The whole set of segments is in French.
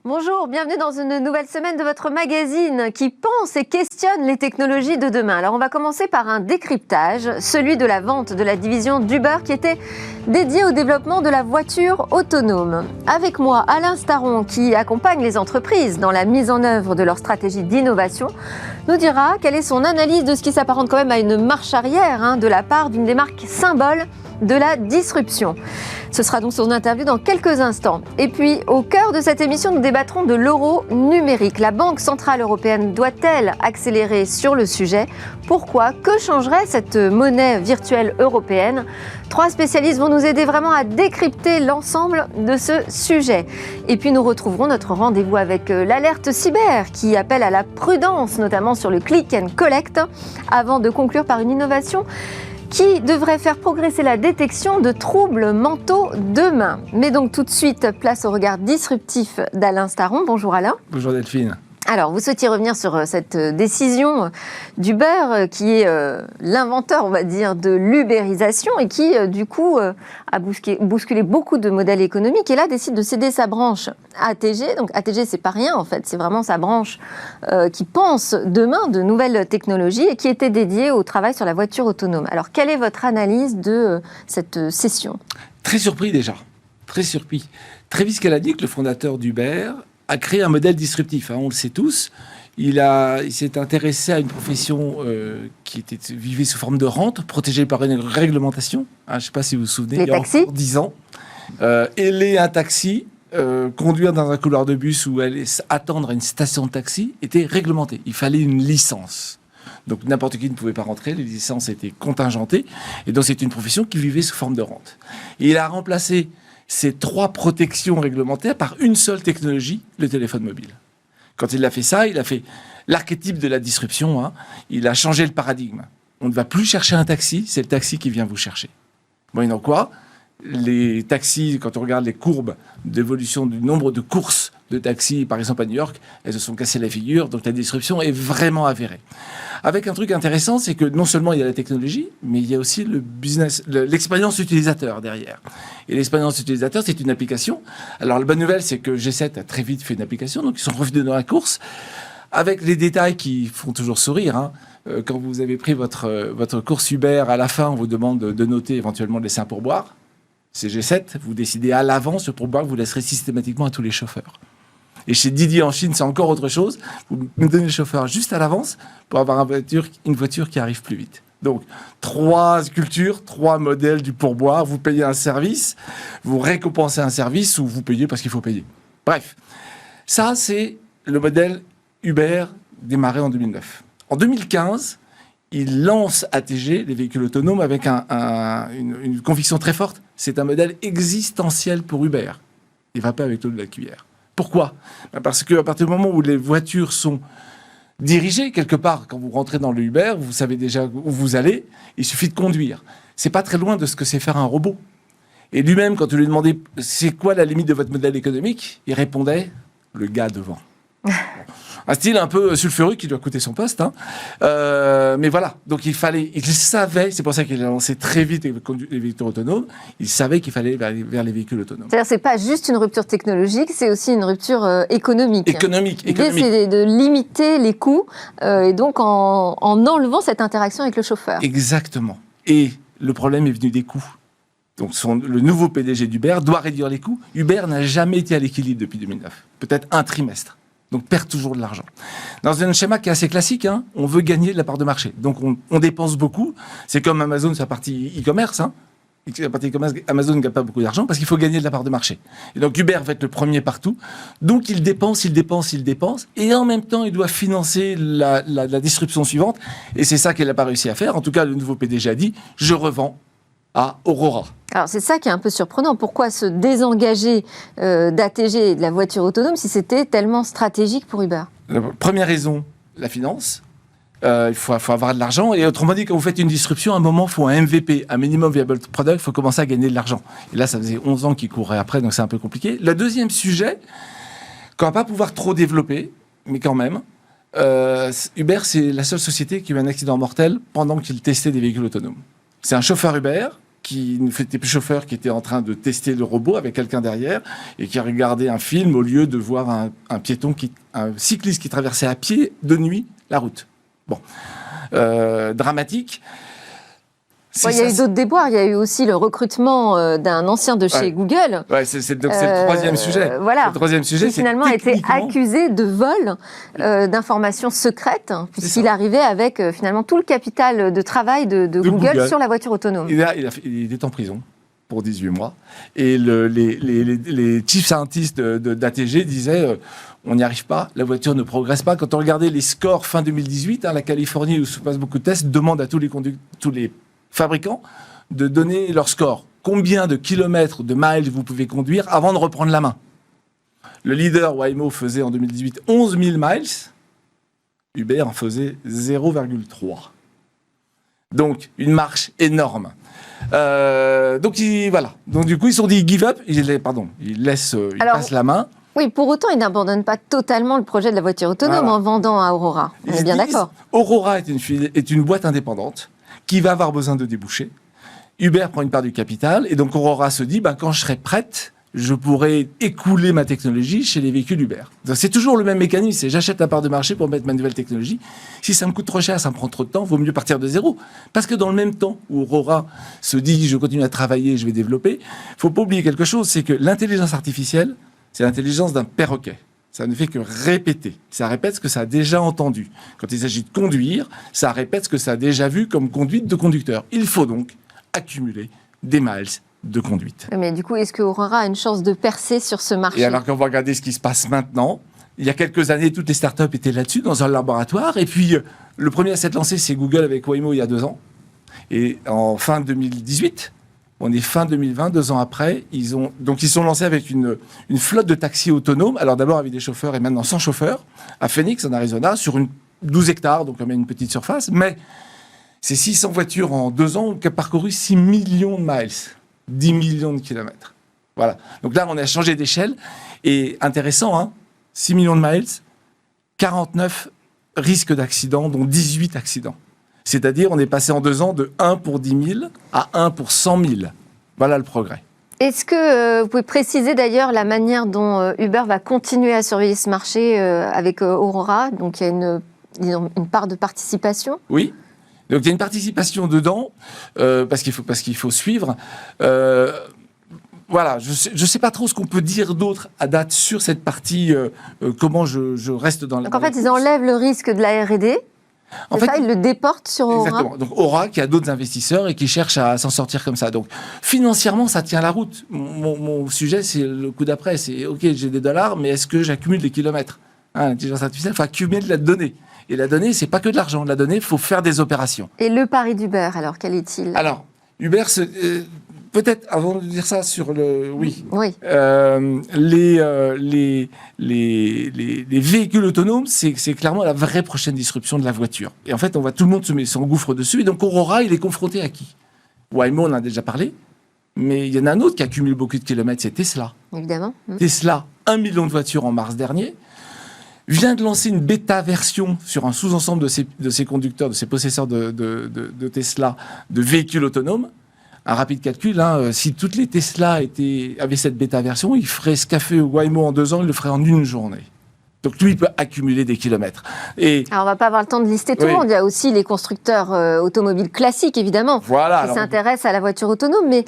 Bonjour, bienvenue dans une nouvelle semaine de votre magazine qui pense et questionne les technologies de demain. Alors on va commencer par un décryptage, celui de la vente de la division d'Uber qui était dédiée au développement de la voiture autonome. Avec moi, Alain Staron qui accompagne les entreprises dans la mise en œuvre de leur stratégie d'innovation, nous dira quelle est son analyse de ce qui s'apparente quand même à une marche arrière de la part d'une des marques symboles de la disruption. Ce sera donc son interview dans quelques instants. Et puis, au cœur de cette émission, nous débattrons de l'euro numérique. La Banque centrale européenne doit-elle accélérer sur le sujet ? Pourquoi ? Que changerait cette monnaie virtuelle européenne ? 3 spécialistes vont nous aider vraiment à décrypter l'ensemble de ce sujet. Et puis, nous retrouverons notre rendez-vous avec l'alerte cyber qui appelle à la prudence, notamment sur le click and collect, avant de conclure par une innovation qui devrait faire progresser la détection de troubles mentaux demain. Mais donc tout de suite, place au regard disruptif d'Alain Staron. Bonjour Alain. Bonjour Delphine. Alors, vous souhaitiez revenir sur cette décision d'Uber qui est l'inventeur, on va dire, de l'ubérisation et qui, du coup, a bousculé beaucoup de modèles économiques et là décide de céder sa branche à ATG. Donc ATG, c'est pas rien en fait, c'est vraiment sa branche qui pense demain de nouvelles technologies et qui était dédiée au travail sur la voiture autonome. Alors, quelle est votre analyse de cette cession ? Très surpris déjà, très surpris. Travis Kalanick, le fondateur d'Uber, a créé un modèle disruptif, on le sait tous. Il s'est intéressé à une profession qui vivait sous forme de rente, protégée par une réglementation. Je ne sais pas si vous vous souvenez, les il y a taxis. encore 10 ans. Ailer un taxi, conduire dans un couloir de bus ou aller attendre à une station de taxi était réglementé. Il fallait une licence. Donc n'importe qui ne pouvait pas rentrer, les licences étaient contingentées. Et donc c'est une profession qui vivait sous forme de rente. Et il a remplacé ces 3 protections réglementaires par une seule technologie, le téléphone mobile. Quand il a fait ça, il a fait l'archétype de la disruption. Il a changé le paradigme. On ne va plus chercher un taxi, c'est le taxi qui vient vous chercher. Moyennant quoi, les taxis, quand on regarde les courbes d'évolution du nombre de courses de taxis, par exemple à New York, elles se sont cassées la figure, donc la disruption est vraiment avérée. Avec un truc intéressant, c'est que non seulement il y a la technologie, mais il y a aussi le business, l'expérience utilisateur derrière. Et l'expérience utilisateur, c'est une application. Alors la bonne nouvelle, c'est que G7 a très vite fait une application, donc ils sont revenus dans la course, avec les détails qui font toujours sourire. Quand vous avez pris votre course Uber, à la fin, on vous demande de noter éventuellement les 5 pourboires. C'est G7, vous décidez à l'avance le pourboire que vous laisserez systématiquement à tous les chauffeurs. Et chez Didi en Chine, c'est encore autre chose. Vous me donnez le chauffeur juste à l'avance pour avoir une voiture qui arrive plus vite. Donc, 3 cultures, 3 modèles du pourboire. Vous payez un service, vous récompensez un service ou vous payez parce qu'il faut payer. Bref, ça, c'est le modèle Uber démarré en 2009. En 2015, il lance ATG, les véhicules autonomes, avec une conviction très forte. C'est un modèle existentiel pour Uber. Il ne va pas avec l'eau de la cuillère. Pourquoi ? Parce qu'à partir du moment où les voitures sont dirigées quelque part, quand vous rentrez dans le Uber, vous savez déjà où vous allez, il suffit de conduire. C'est pas très loin de ce que c'est faire un robot. Et lui-même, quand tu lui demandais c'est quoi la limite de votre modèle économique, il répondait le gars devant. Un style un peu sulfureux qui doit coûter son poste. Mais voilà, donc il savait, c'est pour ça qu'il a lancé très vite les véhicules autonomes, il savait qu'il fallait aller vers les véhicules autonomes. C'est-à-dire c'est pas juste une rupture technologique, c'est aussi une rupture économique. L'idée, c'est de limiter les coûts et donc en enlevant cette interaction avec le chauffeur. Exactement. Et le problème est venu des coûts. Donc le nouveau PDG d'Uber doit réduire les coûts. Uber n'a jamais été à l'équilibre depuis 2009. Peut-être un trimestre. Donc perd toujours de l'argent. Dans un schéma qui est assez classique, on veut gagner de la part de marché. Donc on dépense beaucoup. C'est comme Amazon sur la partie e-commerce. La partie e-commerce, Amazon ne gagne pas beaucoup d'argent parce qu'il faut gagner de la part de marché. Et donc Uber va être le premier partout. Donc il dépense. Et en même temps, il doit financer la disruption suivante. Et c'est ça qu'il n'a pas réussi à faire. En tout cas, le nouveau PDG a dit « Je revends à Aurora ». Alors c'est ça qui est un peu surprenant. Pourquoi se désengager d'ATG et de la voiture autonome si c'était tellement stratégique pour Uber ? La première raison, la finance. Il faut avoir de l'argent. Et autrement dit, quand vous faites une disruption, à un moment, il faut un MVP, un minimum viable product. Il faut commencer à gagner de l'argent. Et là, ça faisait 11 ans qu'il courait après, donc c'est un peu compliqué. Le deuxième sujet, qu'on ne va pas pouvoir trop développer, mais quand même, Uber, c'est la seule société qui a eu un accident mortel pendant qu'il testait des véhicules autonomes. C'est un chauffeur Uber qui n'était plus chauffeur, qui était en train de tester le robot avec quelqu'un derrière et qui a regardé un film au lieu de voir un cycliste qui traversait à pied de nuit la route. Bon, dramatique. Il y a eu d'autres déboires. Il y a eu aussi le recrutement d'un ancien de chez Google. Ouais, c'est le troisième sujet. Voilà. Le troisième sujet, qui finalement a été accusé de vol d'informations secrètes, puisqu'il arrivait avec finalement tout le capital de travail de Google sur la voiture autonome. Il est en prison pour 18 mois. Et les chief scientists d'ATG disaient on n'y arrive pas, la voiture ne progresse pas. Quand on regardait les scores fin 2018, la Californie, où se passe beaucoup de tests, demande à tous les fabricants de donner leur score. Combien de kilomètres, de miles vous pouvez conduire avant de reprendre la main? Le leader Waymo faisait en 2018 11 000 miles. Uber en faisait 0,3. Donc, une marche énorme. Donc, voilà. Donc, du coup, ils se sont dit give up. Ils passent la main. Oui, pour autant, ils n'abandonnent pas totalement le projet de la voiture autonome en vendant à Aurora. On est bien d'accord. Aurora est une boîte indépendante qui va avoir besoin de débouchés. Uber prend une part du capital et donc Aurora se dit quand je serai prête, je pourrai écouler ma technologie chez les véhicules Uber. Donc, c'est toujours le même mécanisme, c'est j'achète la part de marché pour mettre ma nouvelle technologie. Si ça me coûte trop cher, ça me prend trop de temps, vaut mieux partir de zéro. Parce que dans le même temps où Aurora se dit je continue à travailler, je vais développer, il ne faut pas oublier quelque chose, c'est que l'intelligence artificielle, c'est l'intelligence d'un perroquet. Ça ne fait que répéter. Ça répète ce que ça a déjà entendu. Quand il s'agit de conduire, ça répète ce que ça a déjà vu comme conduite de conducteur. Il faut donc accumuler des miles de conduite. Mais du coup, est-ce que Aurora a une chance de percer sur ce marché? Et alors qu'on va regarder ce qui se passe maintenant, il y a quelques années, toutes les startups étaient là-dessus, dans un laboratoire. Et puis, le premier à s'être lancé, c'est Google avec Waymo il y a 2 ans. Et en fin 2018... on est fin 2020, 2 ans après. Ils sont lancés avec une flotte de taxis autonomes. Alors d'abord avec des chauffeurs et maintenant sans chauffeurs, à Phoenix, en Arizona, sur 12 hectares, donc quand même une petite surface. Mais ces 600 voitures en 2 ans ont parcouru 6 millions de miles, 10 millions de kilomètres. Voilà. Donc là, on a changé d'échelle. Et intéressant, 6 millions de miles, 49 risques d'accident, dont 18 accidents. C'est-à-dire, on est passé en 2 ans de 1 pour 10 000 à 1 pour 100 000. Voilà le progrès. Est-ce que vous pouvez préciser d'ailleurs la manière dont Uber va continuer à surveiller ce marché avec Aurora? Donc, il y a une part de participation? Oui. Donc, il y a une participation dedans parce qu'il faut suivre. Voilà, je sais pas trop ce qu'on peut dire d'autre à date sur cette partie, comment je reste dans la... Donc, en fait, ils enlèvent le risque de la R&D. Ils le déportent sur Aura. Exactement. Donc Aura qui a d'autres investisseurs et qui cherche à s'en sortir comme ça. Donc financièrement, ça tient la route. Mon sujet, c'est le coup d'après. C'est OK, j'ai des dollars, mais est-ce que j'accumule des kilomètres? L'intelligence artificielle, il faut accumuler de la donnée. Et la donnée, c'est pas que de l'argent. La donnée, il faut faire des opérations. Et le pari d'Uber, alors, quel est-il? Alors, Uber, peut-être, avant de dire ça sur le... Oui. Les véhicules autonomes, c'est clairement la vraie prochaine disruption de la voiture. Et en fait, tout le monde s'engouffre dessus. Et donc, Aurora, il est confronté à qui? Waymo, on en a déjà parlé. Mais il y en a un autre qui accumule beaucoup de kilomètres, c'est Tesla. Évidemment. Tesla, 1 million de voitures en mars dernier, vient de lancer une bêta-version sur un sous-ensemble de ses conducteurs, de ses possesseurs de Tesla, de véhicules autonomes. Un rapide calcul, si toutes les Tesla avaient cette bêta-version, il ferait ce qu'a fait Waymo en 2 ans, il le ferait en 1 journée. Donc lui, il peut accumuler des kilomètres. Alors, on ne va pas avoir le temps de lister tout le monde. Il y a aussi les constructeurs automobiles classiques, évidemment, qui s'intéressent à la voiture autonome. Mais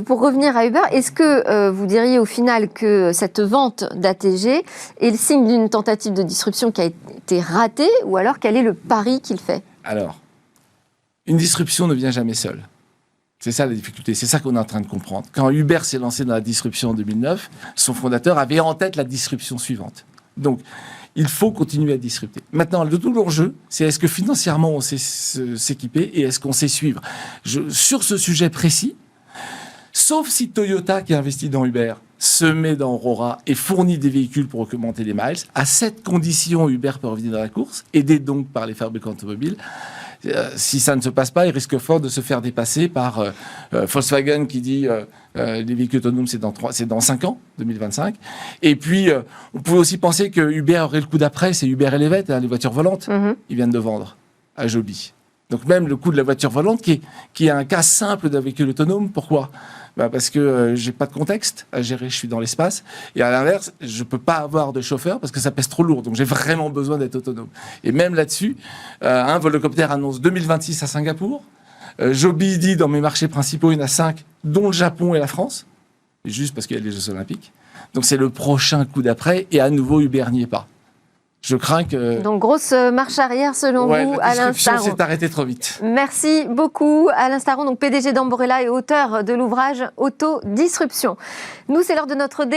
pour revenir à Uber, est-ce que vous diriez au final que cette vente d'ATG est le signe d'une tentative de disruption qui a été ratée, ou alors quel est le pari qu'il fait? Alors, une disruption ne vient jamais seule. C'est ça la difficulté, c'est ça qu'on est en train de comprendre. Quand Uber s'est lancé dans la disruption en 2009, son fondateur avait en tête la disruption suivante. Donc, il faut continuer à disrupter. Maintenant, tout l'enjeu, c'est est-ce que financièrement on sait s'équiper et est-ce qu'on sait suivre. Sur ce sujet précis, sauf si Toyota, qui a investi dans Uber, se met dans Aurora et fournit des véhicules pour augmenter les miles, à cette condition, Uber peut revenir dans la course, aidé donc par les fabricants automobiles. Si ça ne se passe pas, il risque fort de se faire dépasser par Volkswagen qui dit les véhicules autonomes c'est dans 5 ans, 2025. Et puis on pouvait aussi penser que Uber aurait le coup d'après, c'est Uber Elevate, les voitures volantes. Ils viennent de vendre à Joby. Donc même le coût de la voiture volante, qui est un cas simple d'un véhicule autonome. Pourquoi ? Parce que j'ai pas de contexte à gérer, je suis dans l'espace. Et à l'inverse, je peux pas avoir de chauffeur parce que ça pèse trop lourd. Donc j'ai vraiment besoin d'être autonome. Et même là-dessus, un Volocopter annonce 2026 à Singapour. Joby dit dans mes marchés principaux, il y en a 5, dont le Japon et la France. Juste parce qu'il y a les Jeux Olympiques. Donc c'est le prochain coup d'après. Et à nouveau, Uber n'y est pas. Je crains que... Donc, grosse marche arrière selon vous, Alain Staron. s'est arrêtée trop vite. Merci beaucoup, Alain Staron, donc PDG d'Amborella et auteur de l'ouvrage Autodisruption. Nous, c'est l'heure de notre débat.